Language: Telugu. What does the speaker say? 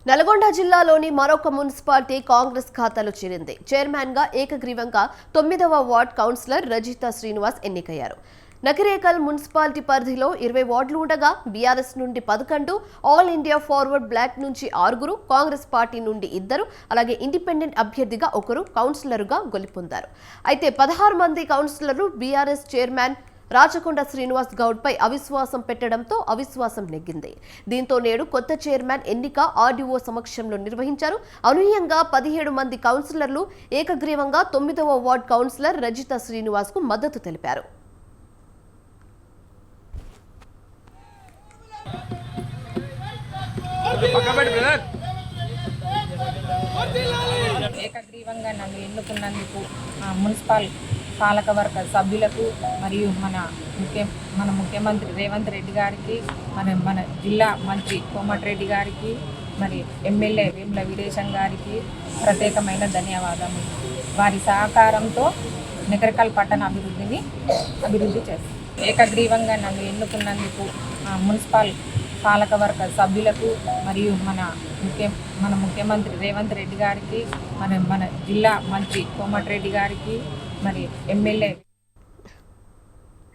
నల్గొండ జిల్లాలోని మరొక మున్సిపాలిటీ కాంగ్రెస్ ఖాతాలో చేరింది. చైర్మన్ గా ఏకగ్రీవంగా 9వ వార్డ్ కౌన్సిలర్ రజిత శ్రీనివాస్ ఎన్నికయ్యారు. నకిరేకల్ మున్సిపాలిటీ పరిధిలో 20 వార్డులు ఉండగా బీఆర్ఎస్ నుండి 11, ఆల్ ఇండియా ఫార్వర్డ్ బ్లాక్ నుంచి 6, కాంగ్రెస్ పార్టీ నుండి 2, అలాగే ఇండిపెండెంట్ అభ్యర్థిగా 1 కౌన్సిలర్గా గెలుపొందారు. అయితే 16 మంది కౌన్సిలర్లు బీఆర్ఎస్ చైర్మన్ రాచకొండ శ్రీనివాస్ గౌడ్ పై అవిశ్వాసం పెట్టడంతో అవిశ్వాసం నెగ్గింది. దీంతో నేడు కొత్త చైర్మన్ ఎన్నిక ఆర్డీఓ సమక్షంలో నిర్వహించారు. అనూహ్యంగా 17 మంది కౌన్సిలర్లు ఏకగ్రీవంగా 9వ వార్డ్ కౌన్సిలర్ రజిత శ్రీనివాస్ కు మద్దతు తెలిపారు. ఏకగ్రీవంగా నన్ను ఎన్నుకున్నందుకు మున్సిపల్ పాలకవర్గ సభ్యులకు మరియు మన ముఖ్యమంత్రి రేవంత్ రెడ్డి గారికి, మన జిల్లా మంత్రి కోమటిరెడ్డి గారికి, మరి ఎమ్మెల్యే వేముల వీరేశం గారికి ప్రత్యేకమైన ధన్యవాదాలు. వారి సహకారంతో నకిరేకల్ పట్టణ అభివృద్ధి చేస్తారు. ఏకగ్రీవంగా నన్ను ఎన్నుకున్నందుకు మున్సిపల్ పాలకవర్గ సభ్యులకు మరియు మన ముఖ్యమంత్రి రేవంత్ రెడ్డి గారికి, మన జిల్లా మంత్రి కోమటిరెడ్డి గారికి, మరి ఎమ్మెల్యే